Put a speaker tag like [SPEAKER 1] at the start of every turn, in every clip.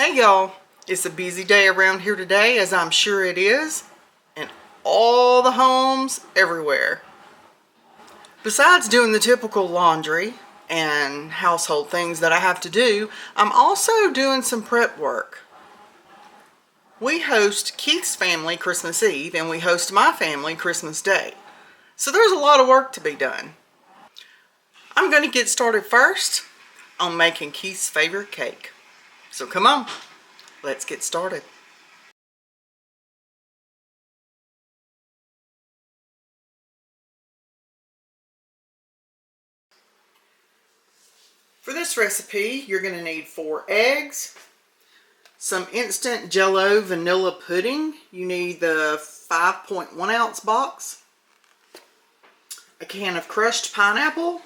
[SPEAKER 1] Hey y'all, it's a busy day around here today, as I'm sure it is in all the homes everywhere. Besides doing the typical laundry and household things that I have to do, I'm also doing some prep work. We host Keith's family Christmas Eve and we host my family Christmas Day. So there's a lot of work to be done. I'm going to get started first on making Keith's favorite cake. So come on, let's get started. For this recipe, you're going to need 4 eggs, some instant Jell-O vanilla pudding. You need the 5.1 ounce box, a can of crushed pineapple,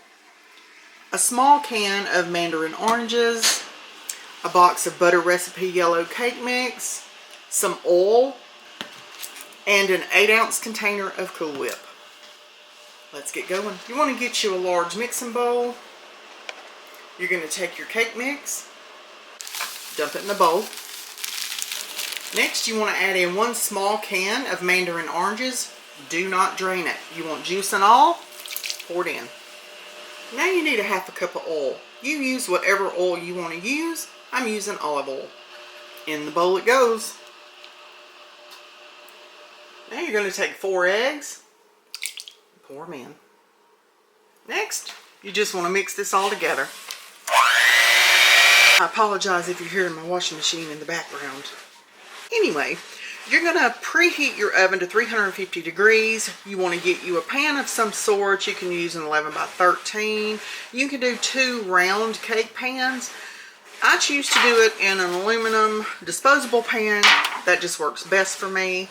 [SPEAKER 1] a small can of Mandarin oranges, a box of butter recipe yellow cake mix, some oil, and an 8 ounce container of Cool Whip. Let's get going. You want to get you a large mixing bowl. You're going to take your cake mix, dump it in the bowl. Next, you want to add in 1 small can of Mandarin oranges. Do not drain it. You want juice and all, pour it in. Now you need a 1/2 cup of oil. You use whatever oil you want to use. I'm using olive oil. In the bowl it goes. Now you're going to take 4 eggs, pour them in. Next, you just want to mix this all together. I apologize if you're hearing my washing machine in the background. Anyway, you're going to preheat your oven to 350 degrees. You want to get you a pan of some sort. You can use an 11 by 13. You can do 2 round cake pans. I choose to do it in an aluminum disposable pan. That just works best for me.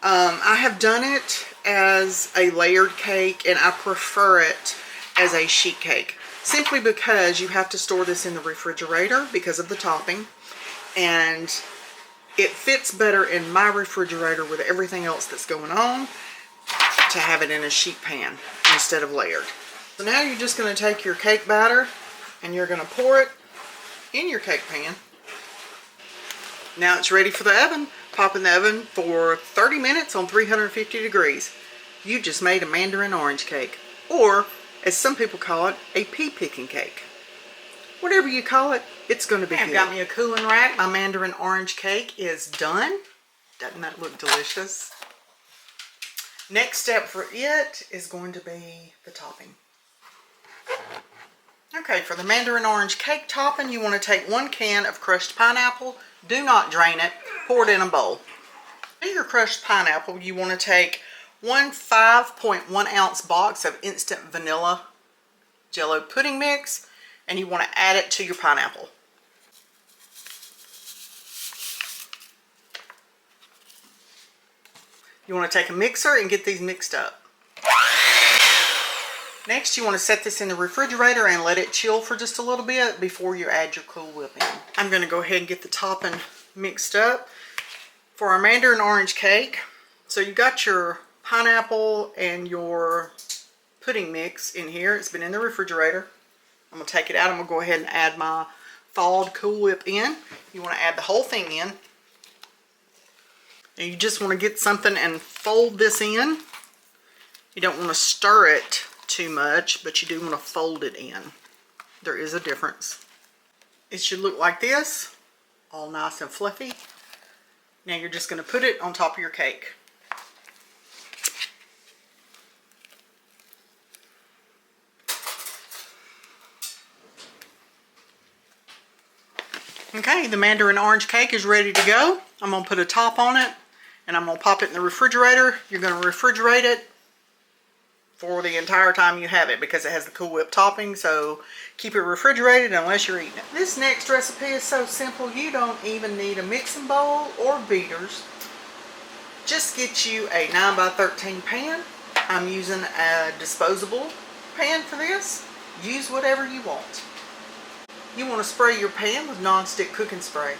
[SPEAKER 1] I have done it as a layered cake and I prefer it as a sheet cake. Simply because you have to store this in the refrigerator because of the topping, and it fits better in my refrigerator with everything else that's going on to have it in a sheet pan instead of layered. So now you're just going to take your cake batter and you're going to pour it in your cake pan. Now it's ready for the oven. Pop in the oven for 30 minutes on 350 degrees. You just made a Mandarin orange cake, or as some people call it, a pea picking cake. Whatever you call it, it's going to be good. I've got me a cooling rack. My Mandarin orange cake is done. Doesn't that look delicious? Next step for it is going to be the topping. Okay, for the Mandarin orange cake topping, you want to take 1 can of crushed pineapple. Do not drain it. Pour it in a bowl. For your crushed pineapple, you want to take 1 5.1 ounce box of instant vanilla Jell-O pudding mix, and you want to add it to your pineapple. You want to take a mixer and get these mixed up. Next, you want to set this in the refrigerator and let it chill for just a little bit before you add your Cool Whip in. I'm going to go ahead and get the topping mixed up for our Mandarin orange cake. So you got your pineapple and your pudding mix in here. It's been in the refrigerator. I'm going to take it out. I'm going to go ahead and add my thawed Cool Whip in. You want to add the whole thing in. And you just want to get something and fold this in. You don't want to stir it too much, but you do want to fold it in. There is a difference. It should look like this, all nice and fluffy. Now you're just going to put it on top of your cake. Okay, the Mandarin orange cake is ready to go. I'm going to put a top on it and I'm going to pop it in the refrigerator. You're going to refrigerate it for the entire time you have it because it has the Cool Whip topping, so keep it refrigerated unless you're eating it. This next recipe is so simple, you don't even need a mixing bowl or beaters. Just get you a 9 by 13 pan. I'm using a disposable pan for this. Use whatever you want. You want to spray your pan with non-stick cooking spray.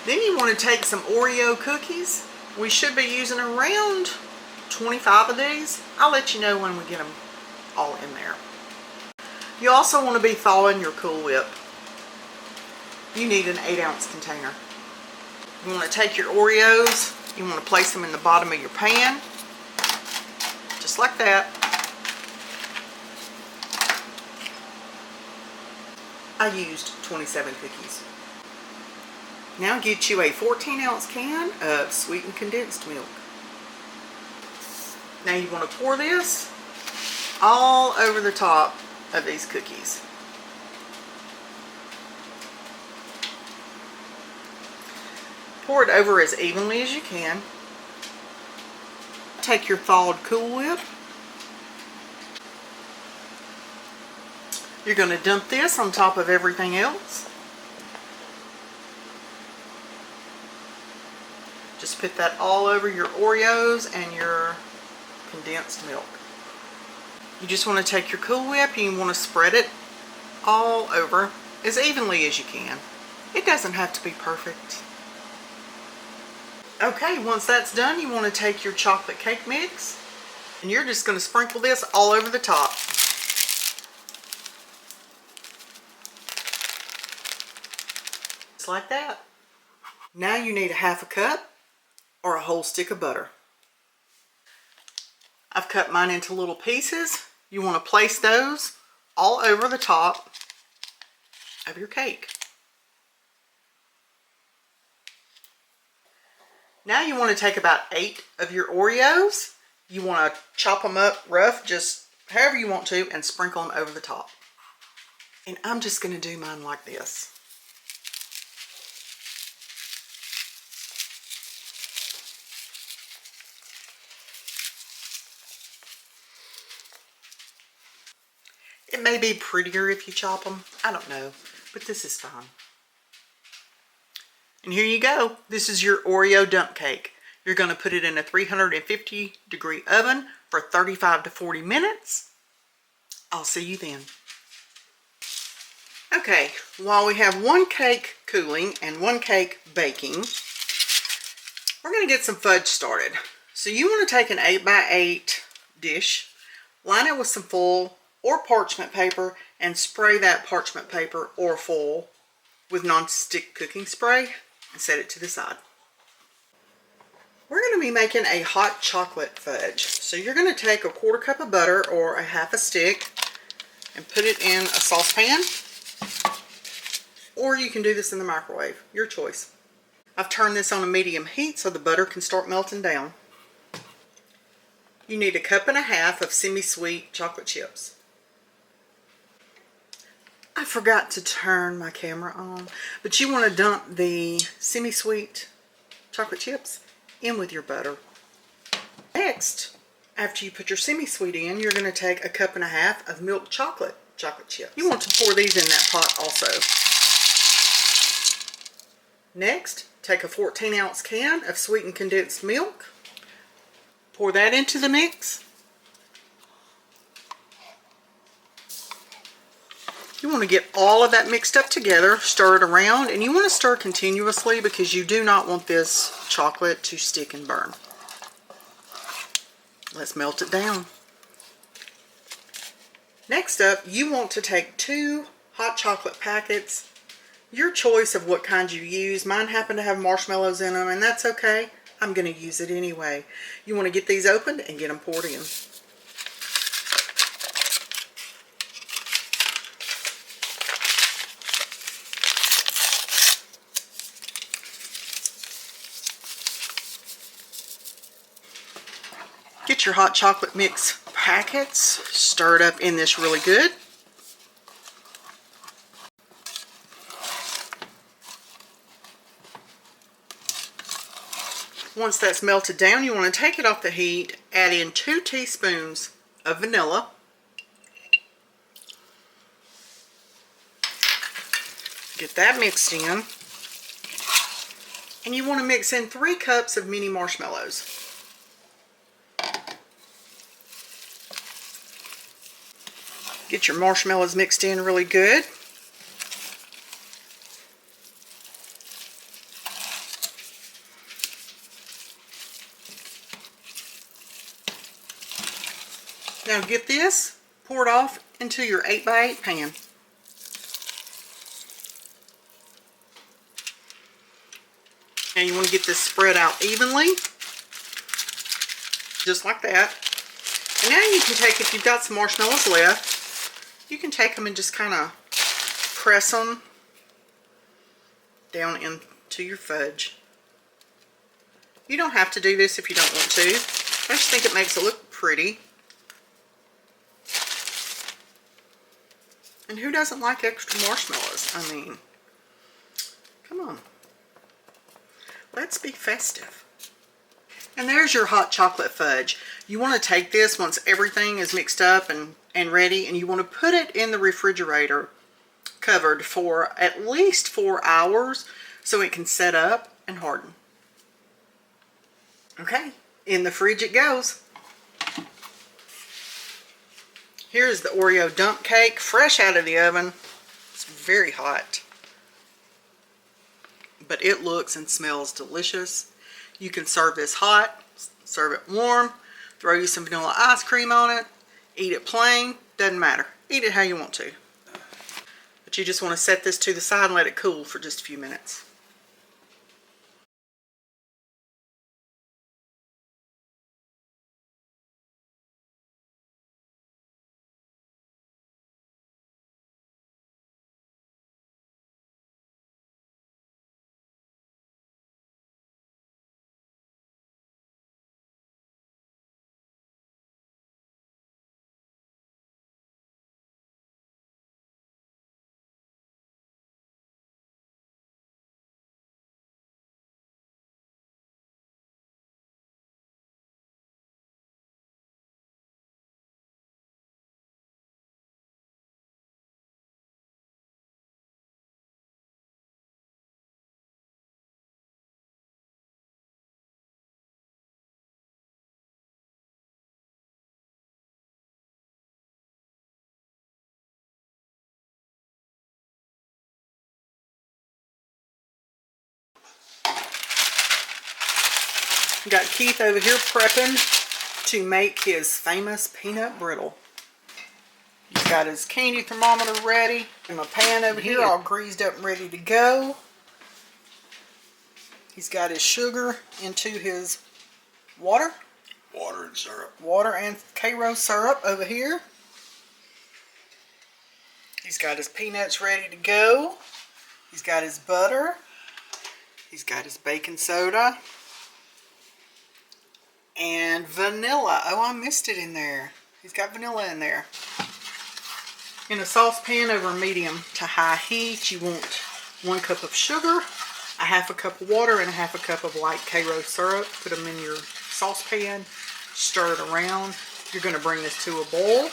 [SPEAKER 1] Then you want to take some Oreo cookies. We should be using around 25 of these. I'll let you know when we get them all in there. You also want to be thawing your Cool Whip. you need an 8-ounce container. You want to take your Oreos, you want to place them in the bottom of your pan, just like that. I used 27 cookies. Now get you a 14-ounce can of sweetened condensed milk. Now you want to pour this all over the top of these cookies. Pour it over as evenly as you can. Take your thawed Cool Whip. You're going to dump this on top of everything else. Just put that all over your Oreos and your condensed milk. You just want to take your Cool Whip and you want to spread it all over as evenly as you can. It doesn't have to be perfect. Okay, once that's done, you want to take your chocolate cake mix and you're just going to sprinkle this all over the top. Just like that. Now you need a half a cup or a whole stick of butter. I've cut mine into little pieces. You want to place those all over the top of your cake. Now you want to take about 8 of your Oreos. You want to chop them up rough, just however you want to, and sprinkle them over the top. And I'm just going to do mine like this. It may be prettier if you chop them. I don't know, but this is fine. And here you go. This is your Oreo dump cake. You're going to put it in a 350-degree oven for 35 to 40 minutes. I'll see you then. Okay, while we have one cake cooling and one cake baking, we're going to get some fudge started. So you want to take an 8x8 dish, line it with some foil or parchment paper, and spray that parchment paper or foil with non-stick cooking spray and set it to the side. We're going to be making a hot chocolate fudge. So you're going to take a 1/4 cup of butter or a half a stick and put it in a saucepan, or you can do this in the microwave, your choice. I've turned this on a medium heat so the butter can start melting down. You need 1.5 cups of semi-sweet chocolate chips. I forgot to turn my camera on, but you want to dump the semi-sweet chocolate chips in with your butter. Next, after you put your semi-sweet in, you're going to take 1.5 cups of milk chocolate chips. You want to pour these in that pot also. Next, take a 14-ounce can of sweetened condensed milk. Pour that into the mix. You want to get all of that mixed up together, stir it around, and you want to stir continuously because you do not want this chocolate to stick and burn. Let's melt it down. Next up, you want to take 2 hot chocolate packets, your choice of what kind you use. Mine happen to have marshmallows in them, and that's okay. I'm going to use it anyway. You want to get these opened and get them poured in. Get your hot chocolate mix packets stirred up in this really good. Once that's melted down, you want to take it off the heat, add in 2 teaspoons of vanilla. Get that mixed in. And you want to mix in 3 cups of mini marshmallows. Get your marshmallows mixed in really good. Now get this poured off into your 8x8 pan. Now you want to get this spread out evenly, just like that. And now you can take, if you've got some marshmallows left, you can take them and just kind of press them down into your fudge. You don't have to do this if you don't want to. I just think it makes it look pretty. And who doesn't like extra marshmallows? I mean, come on. Let's be festive. And there's your hot chocolate fudge. You want to take this once everything is mixed up and ready, and you want to put it in the refrigerator covered for at least 4 hours so it can set up and harden. Okay, in the fridge it goes. Here's the Oreo Dump cake, fresh out of the oven. It's very hot, but it looks and smells delicious. You can serve this hot, serve it warm, throw you some vanilla ice cream on it, eat it plain, doesn't matter. Eat it how you want to. But you just want to set this to the side and let it cool for just a few minutes. Got Keith over here prepping to make his famous peanut brittle. He's got his candy thermometer ready, and my pan over here all greased up and ready to go. He's got his sugar into his water.
[SPEAKER 2] Water and syrup.
[SPEAKER 1] Water and Karo syrup over here. He's got his peanuts ready to go. He's got his butter. He's got his baking soda. And vanilla. Oh, I missed it in there. He's got vanilla in there. In a saucepan over medium to high heat, you want 1 cup of sugar, a half a cup of water, and a half a cup of light Karo syrup. Put them in your saucepan. Stir it around. You're going to bring this to a boil.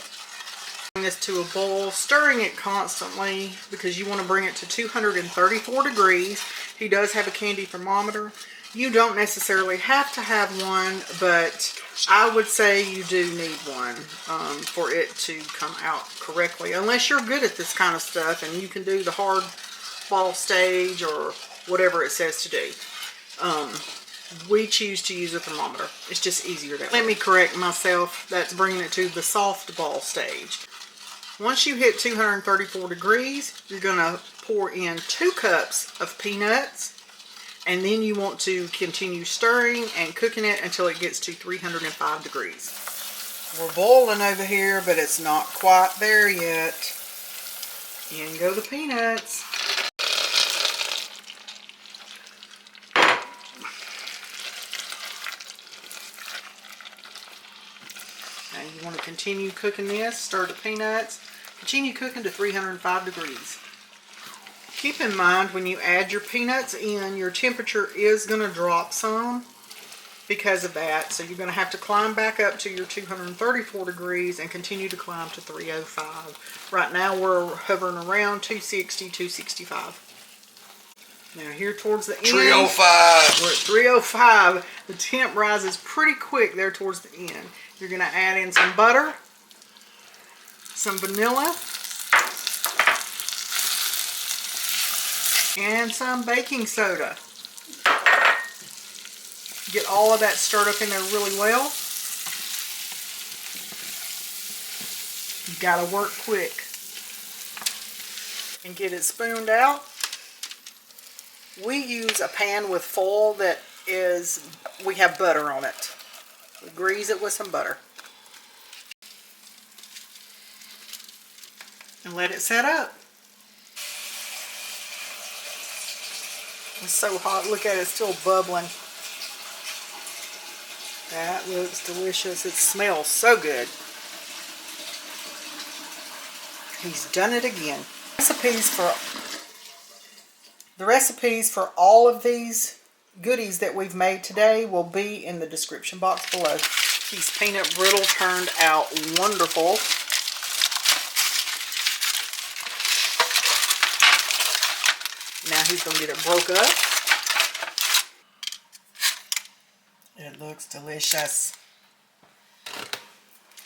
[SPEAKER 1] Bring this to a boil, stirring it constantly because you want to bring it to 234 degrees. He does have a candy thermometer. You don't necessarily have to have one, but I would say you do need one for it to come out correctly. Unless you're good at this kind of stuff and you can do the hard ball stage or whatever it says to do. We choose to use a thermometer. It's just easier that way. Let me correct myself. That's bringing it to the soft ball stage. Once you hit 234 degrees, you're going to pour in 2 cups of peanuts. And then you want to continue stirring and cooking it until it gets to 305 degrees. We're boiling over here, but it's not quite there yet. In go the peanuts. Now you want to continue cooking this, stir the peanuts, continue cooking to 305 degrees. Keep in mind when you add your peanuts in, your temperature is going to drop some because of that. So you're going to have to climb back up to your 234 degrees and continue to climb to 305. Right now we're hovering around 260, 265. Now here towards the end,
[SPEAKER 2] 305.
[SPEAKER 1] we're at 305. The temp rises pretty quick there towards the end. You're going to add in some butter, some vanilla, and some baking soda. Get all of that stirred up in there really well. You gotta work quick and get it spooned out. We use a pan with foil that we have butter on it. We grease it with some butter. And let it set up. It's so hot. Look at it, it's still bubbling. That looks delicious. It smells so good. He's done it again. The recipes for all of these goodies that we've made today will be in the description box below. These peanut brittle turned out wonderful. Now he's going to get it broke up. It looks delicious.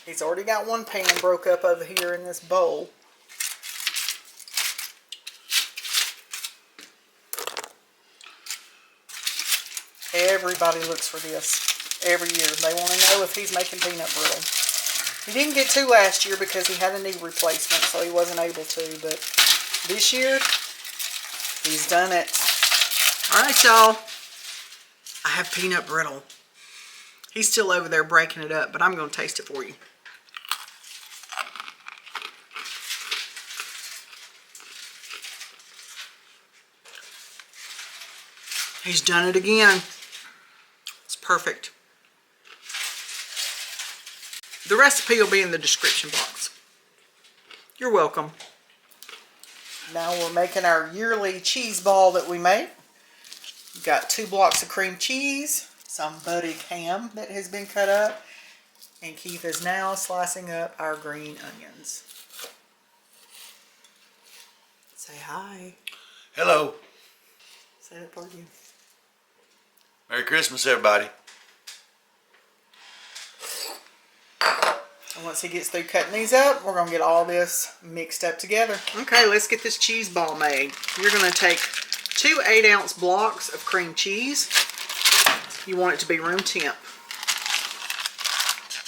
[SPEAKER 1] He's already got one pan broke up over here in this bowl. Everybody looks for this every year. They want to know if he's making peanut brittle. He didn't get to last year because he had a knee replacement, so he wasn't able to. But this year, he's done it. All right, y'all. I have peanut brittle. He's still over there breaking it up, but I'm going to taste it for you. He's done it again. It's perfect. The recipe will be in the description box. You're welcome. Now we're making our yearly cheese ball that we made. We've got 2 blocks of cream cheese, some budding ham that has been cut up, and Keith is now slicing up our green onions. Say hi.
[SPEAKER 2] Hello.
[SPEAKER 1] Say that for you.
[SPEAKER 2] Merry Christmas, everybody.
[SPEAKER 1] And once he gets through cutting these up, we're going to get all this mixed up together. Okay, let's get this cheese ball made. You're going to take 2 8-ounce blocks of cream cheese. You want it to be room temp.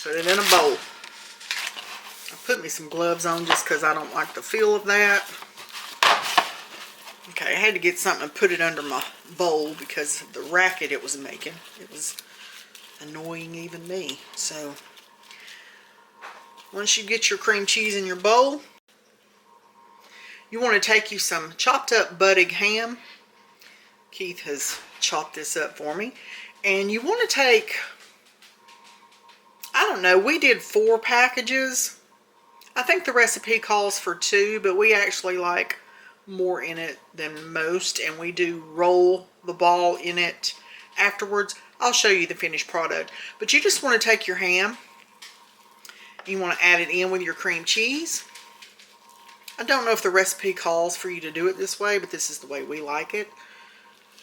[SPEAKER 1] Put it in a bowl. I put me some gloves on just because I don't like the feel of that. Okay, I had to get something to put it under my bowl because of the racket it was making. It was annoying even me. So once you get your cream cheese in your bowl, you want to take you some chopped up budding ham. Keith has chopped this up for me. And you want to take, I don't know, we did 4 packages. I think the recipe calls for 2, but we actually like more in it than most, and we do roll the ball in it afterwards. I'll show you the finished product. But you just want to take your ham, you want to add it in with your cream cheese. I don't know if the recipe calls for you to do it this way, but this is the way we like it.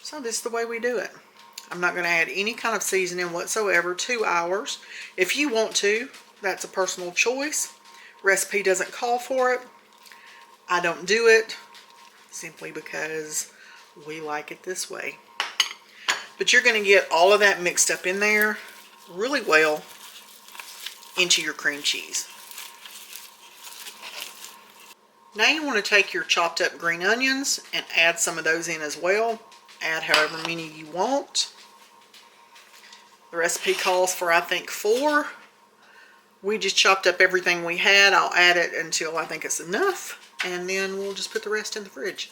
[SPEAKER 1] So this is the way we do it. I'm not going to add any kind of seasoning whatsoever. 2 hours. If you want to, that's a personal choice. Recipe doesn't call for it. I don't do it simply because we like it this way. But you're going to get all of that mixed up in there really well into your cream cheese. Now you want to take your chopped up green onions and add some of those in as well. Add however many you want. The recipe calls for, I think, 4. We just chopped up everything we had. I'll add it until I think it's enough, and then we'll just put the rest in the fridge.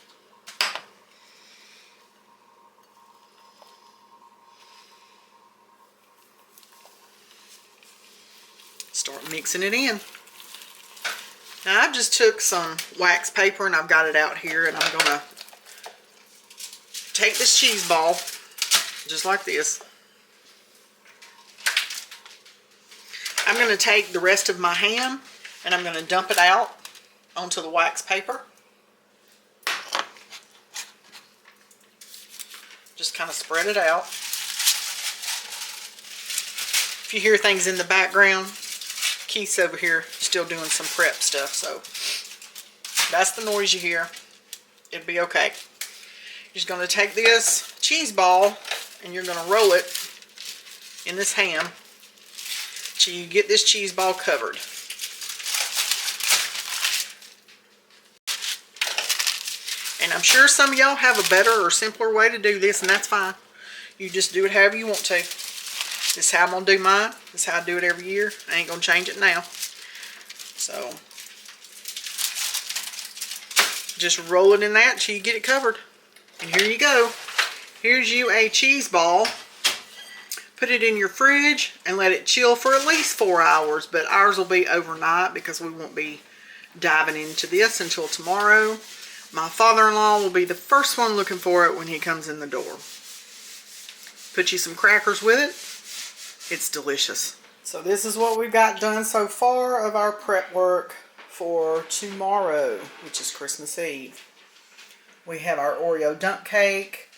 [SPEAKER 1] Start mixing it in. Now I just took some wax paper and I've got it out here, and I'm going to take this cheese ball just like this. I'm going to take the rest of my ham and I'm going to dump it out onto the wax paper. Just kind of spread it out. If you hear things in the background, Keith's over here still doing some prep stuff, so that's the noise you hear. It'll be okay. You're just going to take this cheese ball and you're going to roll it in this ham till you get this cheese ball covered. And And I'm sure some of y'all have a better or simpler way to do this, and that's fine. You just do it however you want to. This is how I'm going to do mine. This is how I do it every year. I ain't going to change it now. So, just roll it in that until you get it covered. And here you go. Here's you a cheese ball. Put it in your fridge and let it chill for at least 4 hours. But ours will be overnight because we won't be diving into this until tomorrow. My father-in-law will be the first one looking for it when he comes in the door. Put you some crackers with it. It's delicious. So this is what we've got done so far of our prep work for tomorrow, which is Christmas Eve. We have our Oreo Dump cake,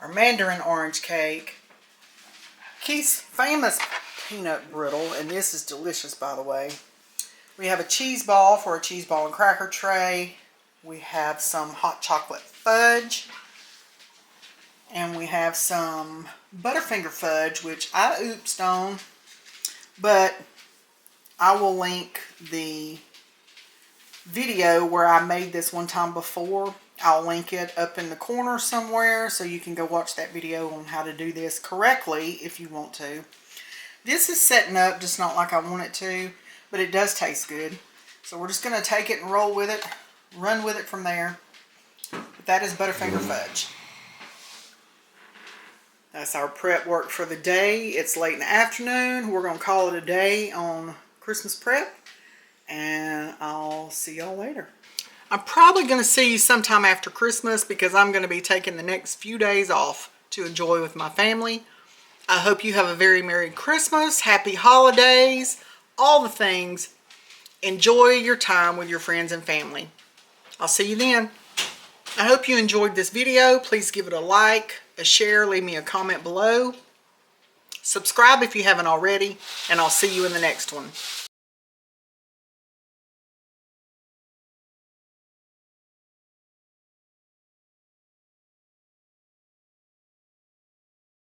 [SPEAKER 1] our Mandarin orange cake, Keith's famous peanut brittle, and this is delicious, by the way. We have a cheese ball for a cheese ball and cracker tray. We have some hot chocolate fudge. And we have some Butterfinger fudge, which I oopsed on. But I will link the video where I made this one time before. I'll link it up in the corner somewhere so you can go watch that video on how to do this correctly if you want to. This is setting up just not like I want it to, but it does taste good. So we're just going to take it and roll with it, run with it from there. But that is Butterfinger fudge. That's our prep work for the day. It's late in the afternoon. We're going to call it a day on Christmas prep. And I'll see y'all later. I'm probably going to see you sometime after Christmas because I'm going to be taking the next few days off to enjoy with my family. I hope you have a very Merry Christmas, Happy Holidays, all the things. Enjoy your time with your friends and family. I'll see you then. I hope you enjoyed this video. Please give it a like, a share, leave me a comment below. Subscribe if you haven't already, and I'll see you in the next one.